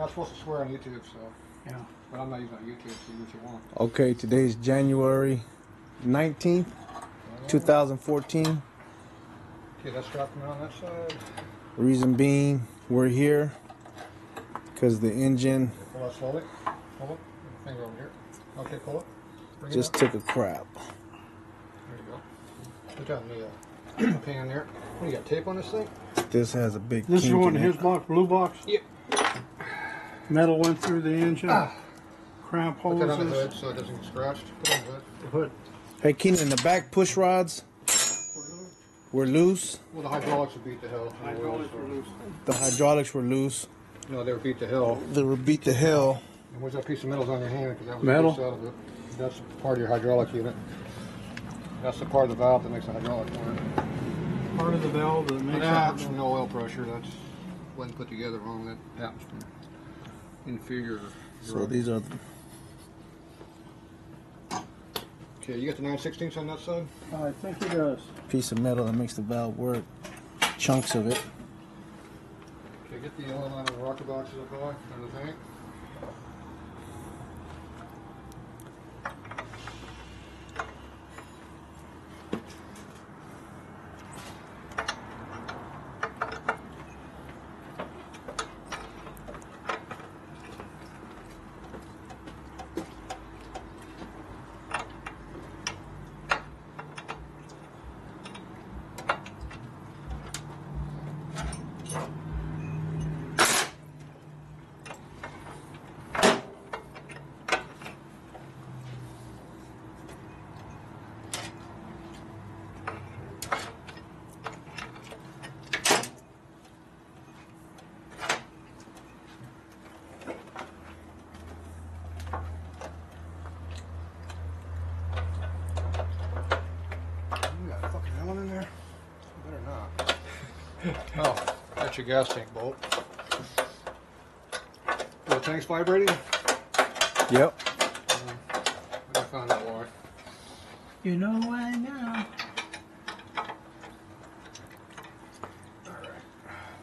not supposed to swear on YouTube, so. Yeah. But I'm not using it on YouTube, so do what you want. Okay, today's January 19th, 2014. Okay, that's dropping on that side. Reason being, we're here because the engine Pull it slowly. Pull it. Finger over here. Okay, pull it. Bring just took a crap. There you go. Put that in the pan there. What, you got tape on this thing? This has a big This is kink one in his it. box, blue box? Yep. Metal went through the engine. Cramp Put that on the hoses. hood so it doesn't get scratched. Put it on the hood. The hood. Hey, Keenan, in the back push rods were loose. Well, the hydraulics would beat the hell. Hydraulics were loose. The hydraulics were loose. No, they were beat to hell. They were beat to hell. And where's that piece of metal's on your hand? Because that was Metal? a piece out of it. That's part of your hydraulic unit. That's the part of the valve that makes the hydraulic work. Part of the valve that makes That's it. no oil pressure. That's wasn't put together wrong. That happens from inferior. So these are Okay, you got the 9/16 on that side? I think he does. piece of metal that makes the valve work. Chunks of it. Okay, get the oil line of the rocker boxes up high on the tank. Oh, that's your gas tank bolt. The tank's vibrating? Yep. I found out why. You know why now?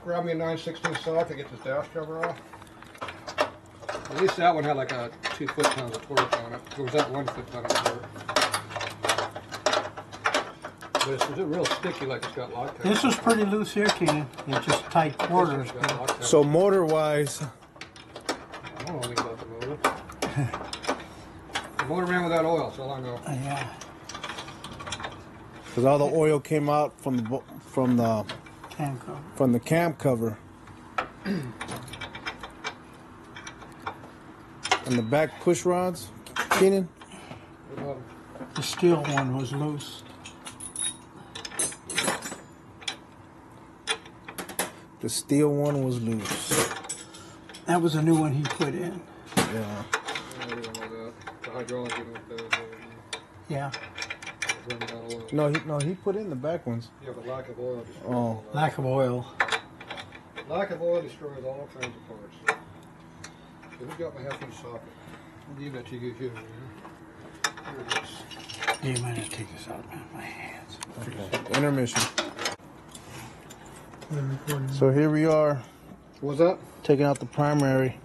Grab me a 9/16 sock to get this dash cover off. At least that one had like a 2 foot-pounds of torque on it. Or was that 1 foot-pound of torque? But it's real sticky, like it's got Loctite. This is pretty loose here, Keenan. It's just tight quarters. This one's got Loctite. So motor-wise, I don't know anything about the motor. The motor ran without oil, so I know. Yeah. because all the oil came out from the Cam cover. cam cover. And the back push rods, Keenan. The steel one was loose. The steel one was loose. That was a new one he put in. Yeah. I don't know that. The hydraulic unit does. Yeah. Run without oil. No, he put in the back ones. Yeah, but lack of oil destroys Oh. all that. Lack of oil. Lack of oil destroys all kinds of parts. So who got my half-inch socket? I'll give that to you here. Here it is. Yeah, you might have to take this out, man. My hands. Okay. Intermission. We're recording. So here we are, What's that? taking out the primary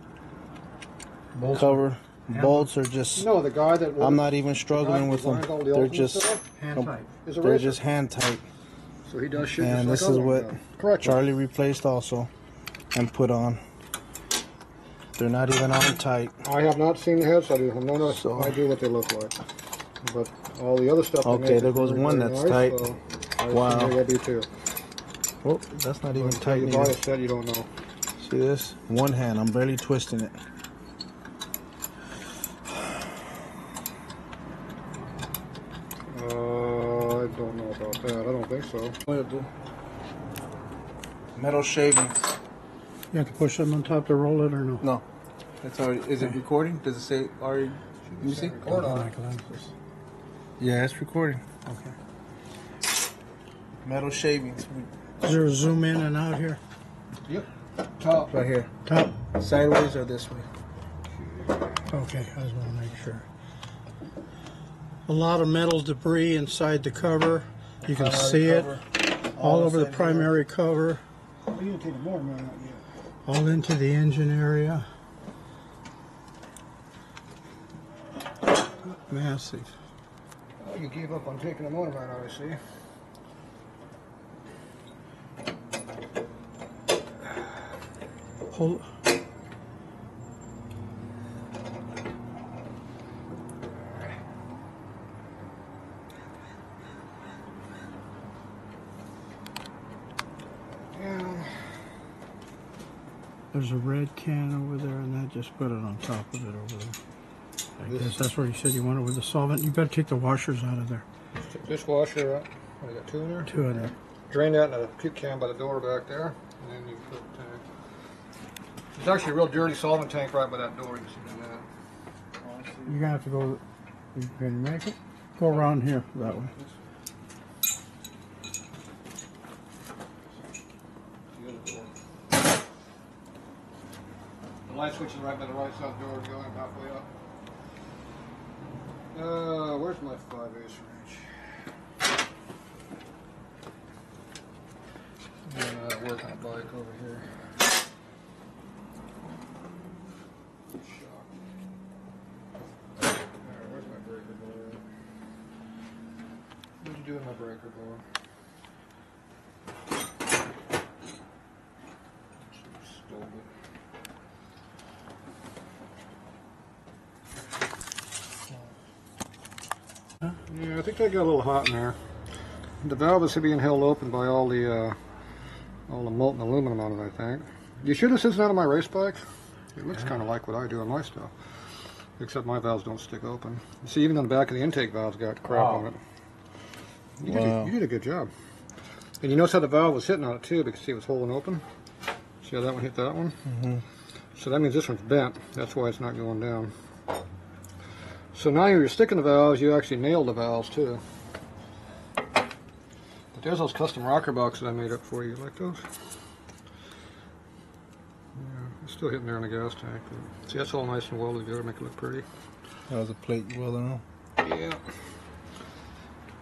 cover. Bolts are just. No, the guy that. I'm not even struggling with them. They're just. Hand tight. Is a They're razor. just hand tight. So he does shit. And just this like is other what ones do. Correct. Charlie replaced also and put on. They're not even on tight. I have not seen the heads. I do have no So- idea what they look like. But all the other stuff. they Okay, make there is goes very, one very that's nice, tight. So I Wow. assume they will be too. Oh, that's not even Until tight you buy either. a set, you don't know. See this? One hand. I'm barely twisting it. I don't know about that. I don't think so. Metal shavings. You have to push them on top to roll it or no? No. That's already. Is it recording? Does it say already? Let me see. Record on it. Yeah, it's recording. Okay. Metal shavings. Is there a zoom in and out here? Yep. Top. Right here. Top. Sideways or this way? Okay, I just want to make sure. A lot of metal debris inside the cover. You can see it all over the primary cover. All into the engine area. Massive. Oh, you gave up on taking the motor out, I see. Hold. There's a red can over there, and that just put it on top of it over there. I guess that's where you said you wanted with the solvent. You better take the washers out of there. Take this washer out. I got 2 in there. 2 in there. Drain that in a puke can by the door back there, and then you put. There's actually a real dirty solvent tank right by that door. You can see that. You're gonna have to go. You can make it. Go around here that way. The light switch is right by the right side door, going halfway up. Where's my 5/8 wrench? I'm working on a bike over here. Shock. Alright, where's my breaker bar? What'd you do with my breaker bar? Stole it. Yeah, I think they got a little hot in there. The valve is being held open by all the molten aluminum on it, I think. You sure this isn't out of my race bike? It looks kind of like what I do on my stuff. Except my valves don't stick open. You see, even on the back of the intake valve's got crap on it. You did a good job. And you notice how the valve was hitting on it too, because see it was holding open? See how that one hit that one? Mm-hmm. So that means this one's bent. That's why it's not going down. So now you're sticking the valves, you actually nailed the valves too. But there's those custom rocker boxes I made up for you. Like those? Yeah, it's still hitting there in the gas tank. But see, that's all nice and welded together, make it look pretty. That was a plate you welded on? Yeah.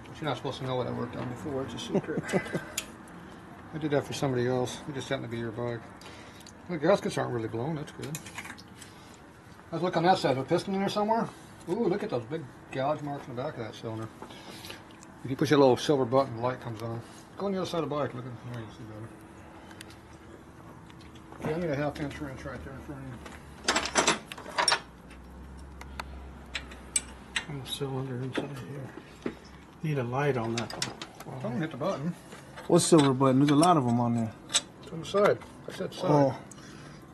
But you're not supposed to know what I worked on before, it's a secret. I did that for somebody else. It just happened to be your bike. The gaskets aren't really blown, that's good. Let's look on that side. Is a piston in there somewhere? Ooh, look at those big gouge marks in the back of that cylinder. If you push that little silver button, the light comes on. Go on the other side of the bike. Look at there, you can see better. Okay, I need a 1/2 inch wrench right there in front of you. And the cylinder inside here. Need a light on that. Don't hit the button. What silver button? There's a lot of them on there. It's on the side. I said side. Oh.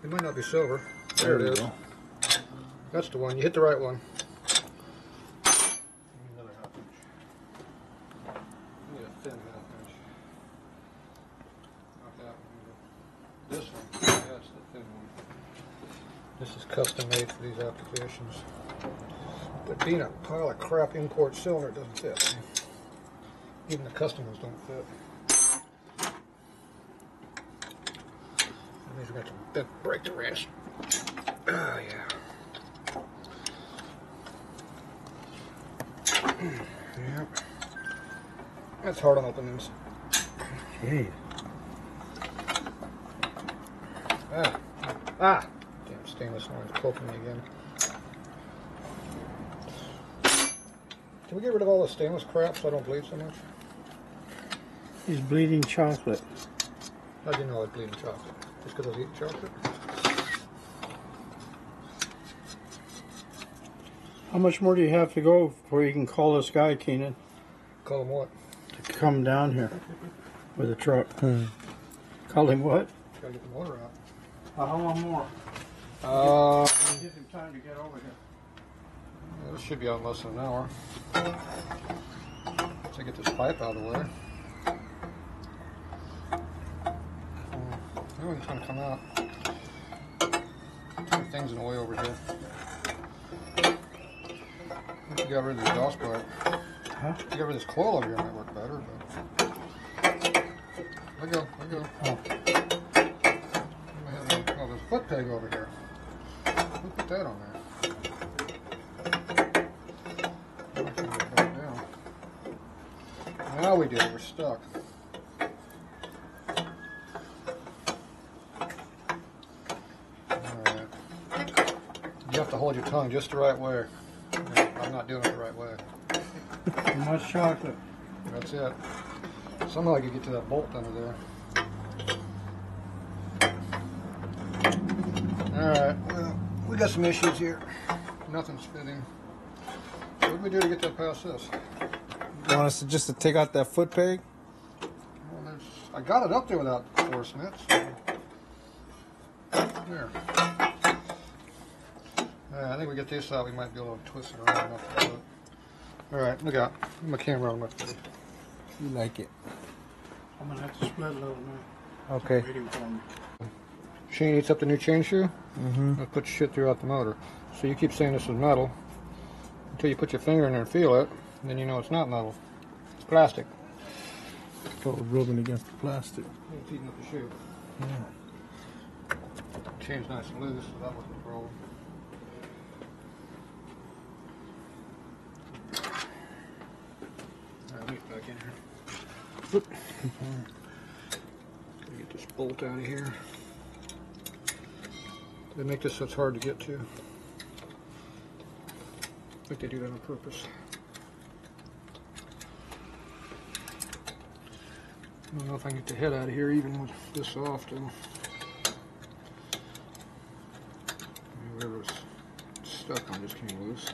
It might not be silver. There it is. That's the one. You hit the right one. Another 1/2 inch. Need a thin 1/2 inch. Not that one. This one. That's the thin one. This is custom made for these applications. But being a pile of crap import cylinder, it doesn't fit. Even the custom ones don't fit. That means we're going to break the wrench. Oh, yeah. Yep. That's hard on openings. Hey. Ah! Damn stainless iron's poking me again. Can we get rid of all the stainless crap so I don't bleed so much? He's bleeding chocolate. How do you know I was bleeding chocolate? Just because I was eating chocolate? How much more do you have to go before you can call this guy, Keenan? Call him what? To come down here with a truck. Call him what? Gotta get the motor out. How long more? Give him time to get over here. Yeah, this should be out in less than an hour. So I get this pipe out of the way. Everything's going to come out. Things in the way over here. If you got rid of the exhaust pipe. Huh? If you got rid of this coil over here, it might work better. But let go. Oh. Oh, there's a foot peg over here. Who put that on there? Now we do it. We're stuck. Alright. You have to hold your tongue just the right way. I'm not doing it the right way. Too much chocolate. That's it. Somehow I could get to that bolt under there. Alright, well, we got some issues here. Nothing's fitting. What do we do to get that past this? You want us to just to take out that foot peg? Well, I got it up there without forcing it. So. There. I think we get this out, we might be able to twist it around enough to do it. Alright, look out. My camera on my face. You like it. I'm going to have to split a little now. Okay. Waiting for me. Shane eats up the new chain shoe. Mm-hmm. It puts shit throughout the motor. So you keep saying this is metal until you put your finger in there and feel it, and then you know it's not metal. It's plastic. Oh, rubbing against the plastic. It's eating up the shoe. Yeah. Chain's nice and loose, so that wasn't a problem. Alright, let me get back in here. Oop. Gotta get this bolt out of here. They make this so it's hard to get to. I think they do that on purpose. I don't know if I can get the head out of here even with this soft. Whatever's stuck on just came loose.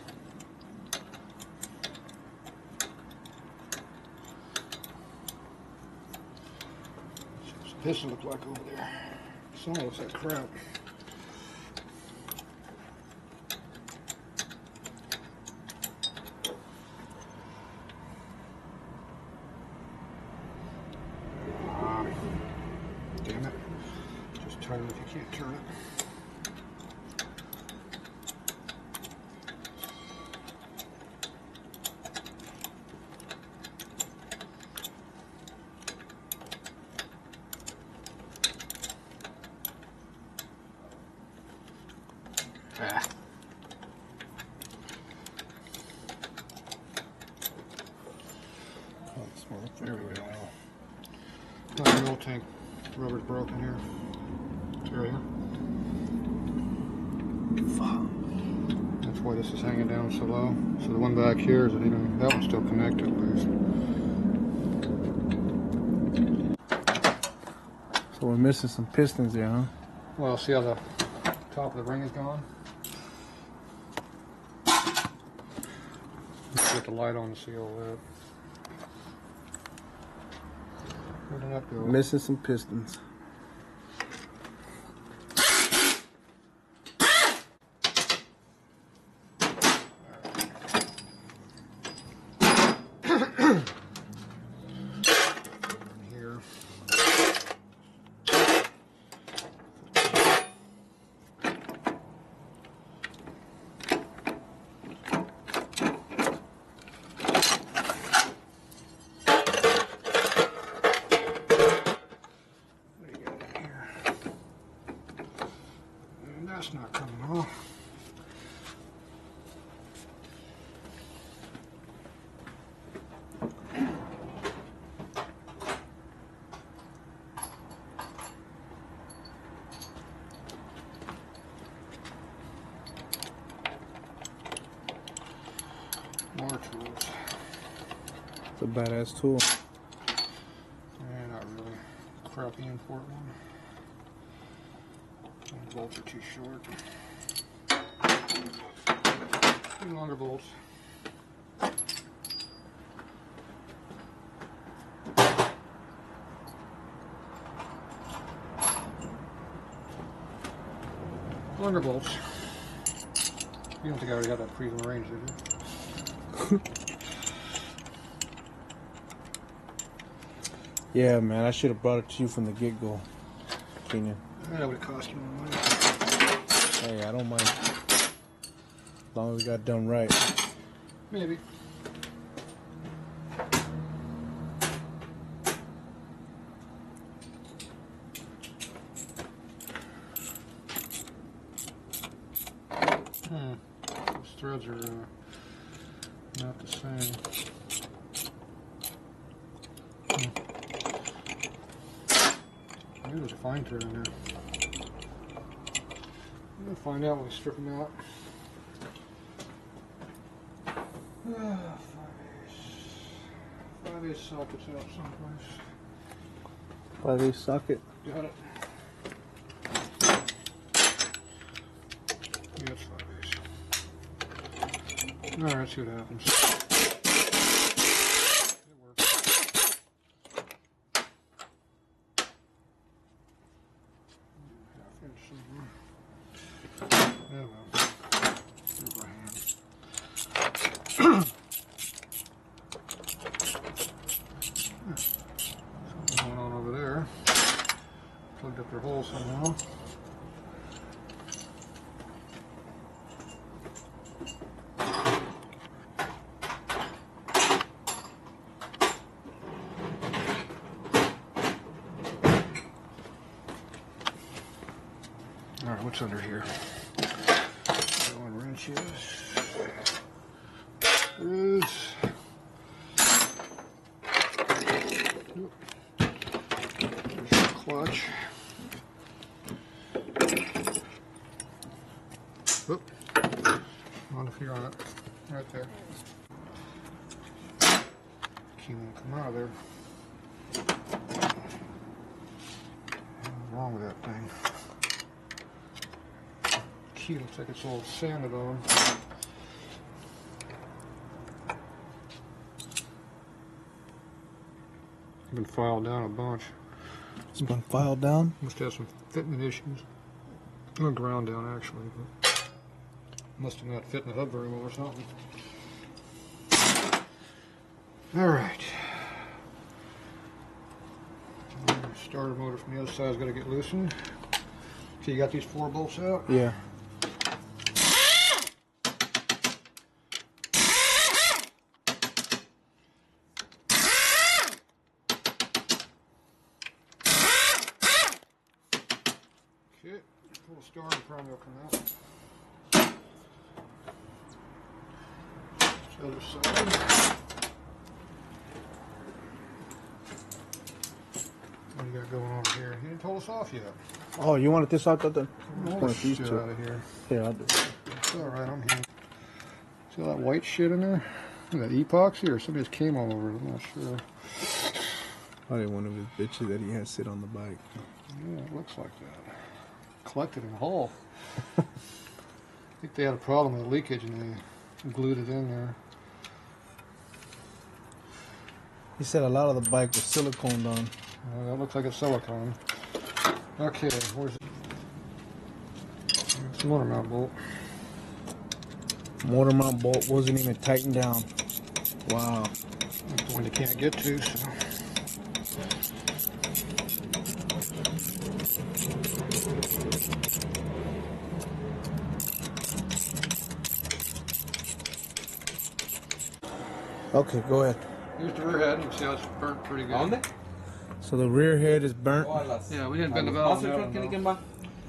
What's the piston look like over there? Some looks like crap. Damn it. Just turn it if you can't turn it. Ah. There we go. Oh, the oil tank rubber's broken here. It's right here. That's why this is hanging down so low. So the one back here isn't even, that one's still connected loose. So we're missing some pistons there, huh? Well, see how the top of the ring is gone? Let's get the light on to see all that. Where did that go? Missing some pistons. Here. That's not coming off. More tools. It's a badass tool. Not really. Crappy import one. The bolts are too short. Two longer bolts. Longer bolts. You don't think I already got that freezing range, did you? Yeah, man, I should have brought it to you from the get-go, Kenyon. That would have cost you more money. Hey, I don't mind. As long as we got it done right. Maybe. Those threads are not the same. Maybe there's a fine thread in there. We'll find out when we strip them out. 5/8 sockets out someplace. 5/8 socket. Got it. Yeah, it's 5/8. Alright, let's see what happens. It works. Half-inch somewhere. Yeah, well. Here's my hand. Something going on over there. Plugged up their hole somehow. Alright, what's under here? One wrenches. Screws. There's the clutch. Oop. On the fear on it. Right there. Key won't come out of there. What's wrong with that thing? Key looks like it's all sanded on. Been filed down a bunch. It's been filed down. Must have some fitment issues. Or ground down actually, but must have not fit in the hub very well or something. Alright. Starter motor from the other side's got to get loosened. So you got these 4 bolts out? Yeah. Okay, pull the starter, probably will come out. This other side. What do you got going on here? You didn't pull us off yet. Oh, you wanted this out there? Pull Point this these shit two. out of here. Yeah, I'll do it. It's alright, I'm here. See all that white shit in there? Is that epoxy or somebody's came all over it? I'm not sure. Probably one of his bitches that he had sit on the bike. Yeah, it looks like that. Collected in the hole. I think they had a problem with leakage and they glued it in there. He said a lot of the bike was siliconed on. That looks like it's silicone. Okay, where's it? It's a motor mount bolt. Motor mount bolt wasn't even tightened down. Wow. That's the one you can't get to, so. Okay, go ahead. Here's the rear head. You can see how it's burnt pretty good. ¿Dónde? So the rear head is burnt. Yeah, we didn't bend the valve on that one, though. ¿Quién va?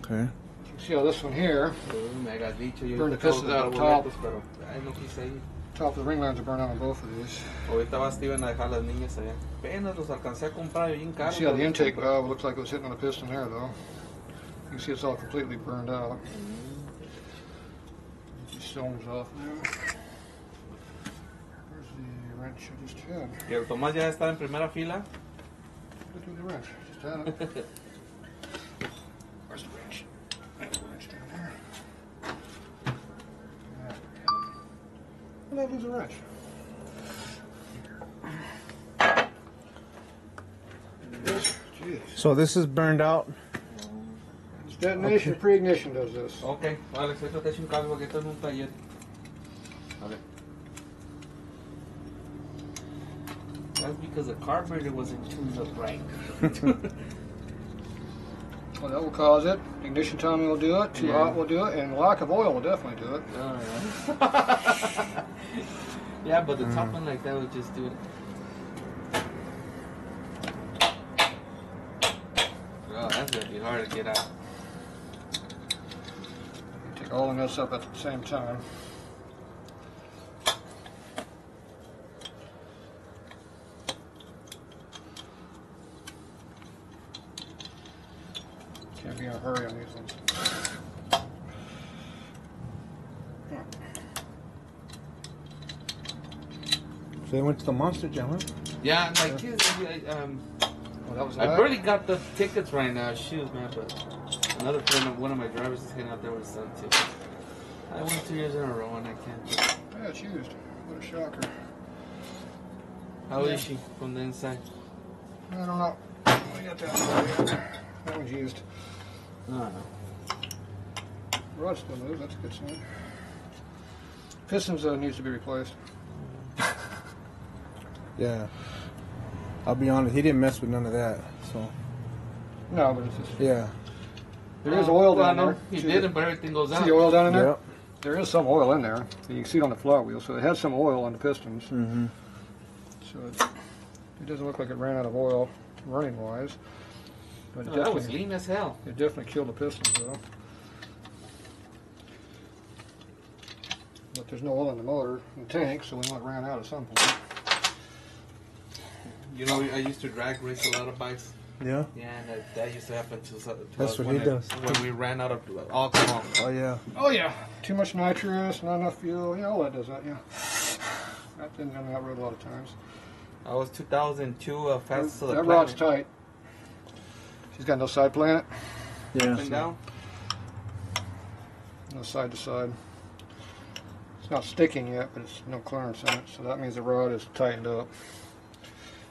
Okay. You can see how this one here, Me habías dicho, yo Burn the te acabo pistons de out comprar top. boletos, pero ay, no quise ir. top of the ring lines are burnt out on both of these. Ahorita va Steven a dejar las niñas allá. Apenas los alcancé a comprar bien You caros. see how the intake valve looks like it was hitting on the piston there, though. You can see it's all completely burned out. These cylinders off there. Where's the wrench I just had? Y el Tomás ya está en primera fila. Look at the wrench. Just had it. Where's the wrench? There's the wrench down there. Where did I lose the wrench? Jeez. So this is burned out. It's detonation, pre-ignition does this. Ok, Alex, ahorita te echo un cable porque esto es un taller. A ver. That's because the carburetor wasn't tuned up right. Well, that will cause it. Ignition timing will do it. Too hot will do it. And lack of oil will definitely do it. Oh, yeah. Yeah, but the top one like that would just do it. Oh, that's gonna be hard to get out. Take all of this up at the same time. Can't be in a hurry on these ones. they went to the Monster Jam, huh? Yeah, like Well, that was I that. barely got the tickets right now, shoes, man. But another friend of one of my drivers is heading out there with some tickets. I went 2 years in a row and I can't. Yeah, it's used. What a shocker. How is she from the inside? I don't know. I got that. That one's used. No. Rod still moves. That's a good sign. Pistons needs to be replaced. Yeah. I'll be honest, he didn't mess with none of that. So No, but it's just yeah. there is oil down no, there. he See didn't, but everything goes See out. the oil down in there? Yep. There is some oil in there. And you can see it on the flywheel. So it has some oil on the pistons. Mm-hmm. So it doesn't look like it ran out of oil running wise. But Oh, that was lean as hell. it definitely killed the pistons though. But there's no oil in the motor and tank, so we know it ran out at some point. You know, I used to drag race a lot of bikes. Yeah. Yeah, and that used to happen to That's us what when he does. When we ran out of alcohol. Oh yeah. Oh yeah, too much nitrous, not enough fuel. Yeah, all that does that. Yeah, that didn't run that road a lot of times. I was 2002 fast to the That rod's planet. tight. She's got no side planet, Yeah. Up and down. no side to side. It's not sticking yet, but it's no clearance in it, so that means the rod is tightened up,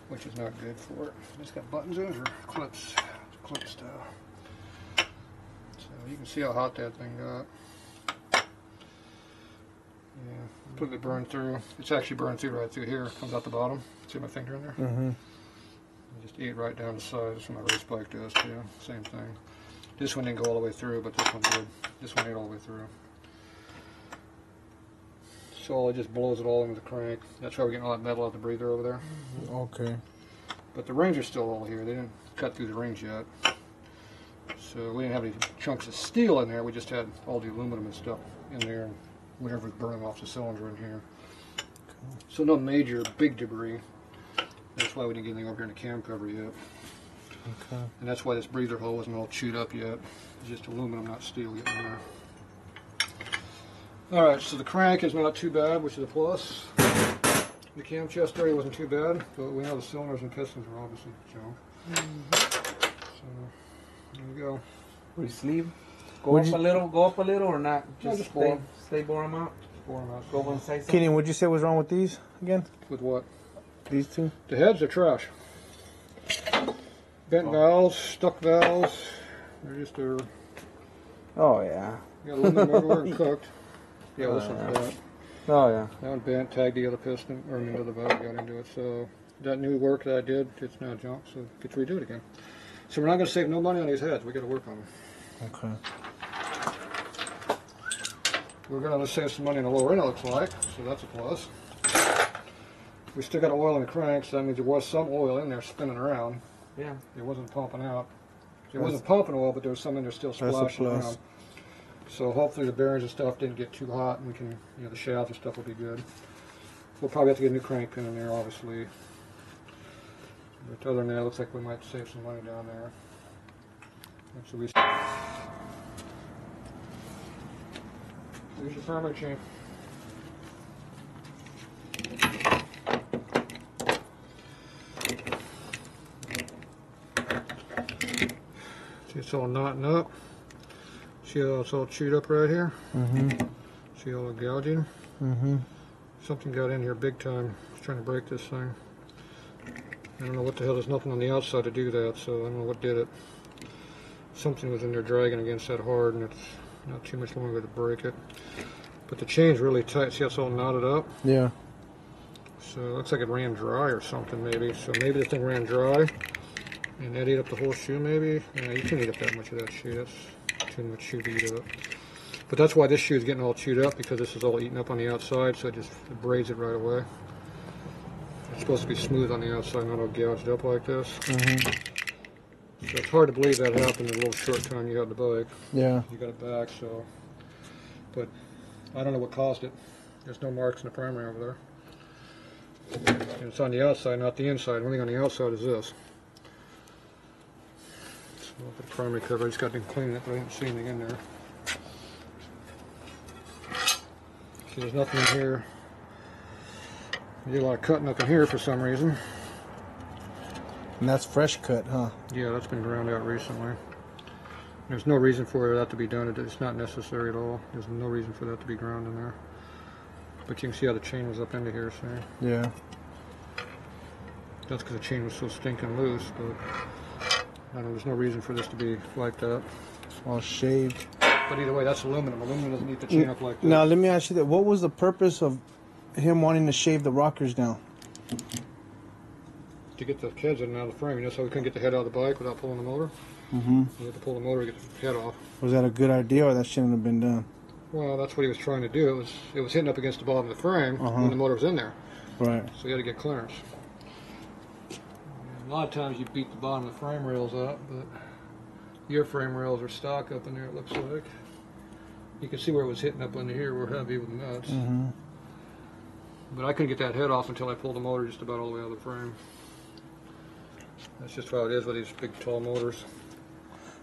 which is not good for it. It's got buttons in it or clips, clip style. So you can see how hot that thing got. Yeah, completely burned through. It's actually burned through right through here. It comes out the bottom. See my finger in there? Mm-hmm. Just eat right down the side. That's what my race bike does too. Same thing. This one didn't go all the way through, but this one did. This one ate all the way through. So it just blows it all into the crank. That's why we're getting all that metal out the breather over there. Okay. But the rings are still all here. They didn't cut through the rings yet. So we didn't have any chunks of steel in there. We just had all the aluminum and stuff in there, and whatever was burning off the cylinder in here. So no major big debris. That's why we didn't get anything over here in the cam cover yet. Okay. And that's why this breather hole wasn't all chewed up yet. It's just aluminum, not steel getting in there. Alright, so the crank is not too bad, which is a plus. The cam chest area wasn't too bad, but we know the cylinders and pistons are obviously junk. So, there you go. With your sleeve. Go up a little or not? No, Just bore 'em. stay bore them out. Bore 'em out. Go one side. Kenny, what'd you say was wrong with these again? With what? These two? The heads are trash. Bent valves, stuck valves. They're just Oh yeah. got aluminum everywhere cooked. Yeah, this one's bent. Oh yeah. That one bent, tagged the other piston, or the other valve got into it. So that new work that I did, it's now junk, so get to redo it again. So we're not going to save no money on these heads. We got to work on them. Okay. We're going to save some money on the lower end, it looks like, so that's a plus. We still got oil in the crank, so that means there was some oil in there spinning around. Yeah. It wasn't pumping out. It wasn't pumping oil, but there was some in there still splashing around. So hopefully the bearings and stuff didn't get too hot, and we can, the shafts and stuff will be good. We'll probably have to get a new crank pin in there, obviously. But other than that, it looks like we might save some money down there. So here's your primary chain. See, it's all knotting up. See how it's all chewed up right here? Mm-hmm. See all the gouging? Mm-hmm. Something got in here big time. It's trying to break this thing. I don't know what the hell, there's nothing on the outside to do that, so I don't know what did it. Something was in there dragging against that hard, and it's not too much longer to break it. But the chain's really tight. See how it's all knotted up? Yeah. So it looks like it ran dry or something maybe. So maybe the thing ran dry, and that ate up the whole shoe maybe. Yeah, you can't eat up that much of that shoe. That's too much shoe to eat up. But that's why this shoe is getting all chewed up, because this is all eaten up on the outside, so it just abrades it right away. It's supposed to be smooth on the outside, not all gouged up like this. Mm-hmm. So it's hard to believe that happened in a little short time you got the bike. Yeah. You got it back, so. But I don't know what caused it. There's no marks in the primary over there. And it's on the outside, not the inside. The only thing on the outside is this. So the primary cover, I just got to clean it, but I didn't see anything in there. See, there's nothing in here. You did a lot of cutting up in here for some reason. And that's fresh cut, huh? Yeah, that's been ground out recently. There's no reason for that to be done. It's not necessary at all. There's no reason for that to be ground in there. But you can see how the chain was up into here, see? Yeah. That's because the chain was so stinking loose, but I know there's no reason for this to be like that. All shaved. But either way, that's aluminum. Aluminum doesn't need the chain up like that. Now, let me ask you that. What was the purpose of him wanting to shave the rockers down? To get the heads in and out of the frame. You know, so we couldn't get the head out of the bike without pulling the motor. Mm-hmm. You had to pull the motor to get the head off. Was that a good idea, or that shouldn't have been done? Well, that's what he was trying to do. It was hitting up against the bottom of the frame when the motor was in there. Right. So you had to get clearance. And a lot of times you beat the bottom of the frame rails up, but your frame rails are stock up in there, it looks like. You can see where it was hitting up under here. We're heavy with the nuts. Mm-hmm. But I couldn't get that head off until I pulled the motor just about all the way out of the frame. That's just how it is with these big, tall motors.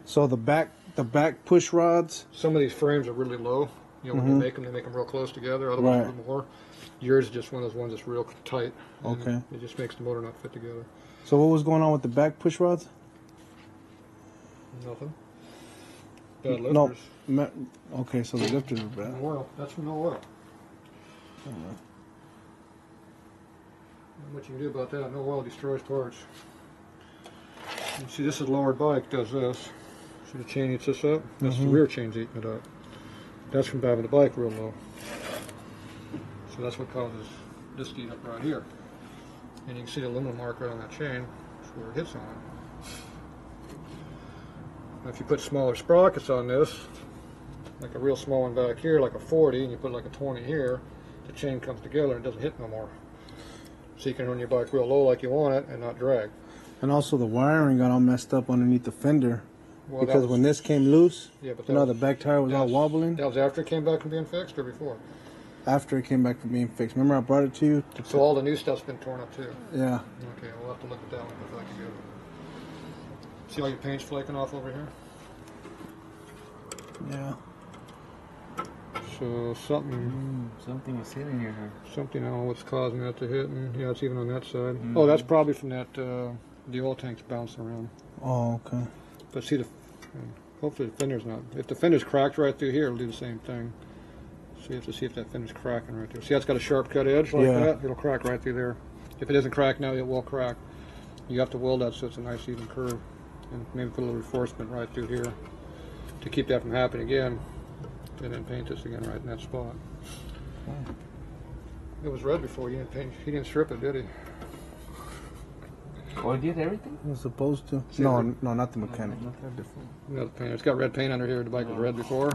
So the back push rods. Some of these frames are really low. You know, when they make them real close together. Other ones a little more. Yours is just one of those ones that's real tight. Okay. It just makes the motor not fit together. So what was going on with the back push rods? Nothing. Bad lifters. No. Okay, so the lifters are bad. No oil. That's from no oil. Not much you can do about that. No oil destroys parts. You see, this is a lowered bike. Does this? See the chain eats this up? That's the rear chain's eating it up. That's from driving the bike real low. So that's what causes this to eat up right here. And you can see the aluminum mark right on that chain. That's where it hits on it. Now, if you put smaller sprockets on this, like a real small one back here, like a 40, and you put like a 20 here, the chain comes together and it doesn't hit no more. So you can run your bike real low like you want it and not drag. And also the wiring got all messed up underneath the fender. Well, Because when this came loose, yeah, but you know, the back tire was all wobbling. That was after it came back from being fixed or before? After it came back from being fixed. Remember I brought it to you? So all the new stuff's been torn up too? Yeah. Okay, we'll have to look at that one if I can get it. See all your paint's flaking off over here? Yeah. So Something is hitting here. something, I don't know what's causing that to hit, and yeah, it's even on that side. Oh, that's probably from that, the oil tank's bouncing around. Oh, okay. But see, hopefully the fender's not. If the fender's cracked right through here, it'll do the same thing. So you have to see if that fender's cracking right there. See, that's got a sharp cut edge like that. It'll crack right through there. If it isn't cracked now, it will crack. You have to weld that so it's a nice even curve, and maybe put a little reinforcement right through here to keep that from happening again, and then paint this again right in that spot. It was red before. He didn't strip it, did he? Oh, it did everything? It was supposed to. See, No, not the mechanic. No, the paint. It's got red paint under here. The bike was red before.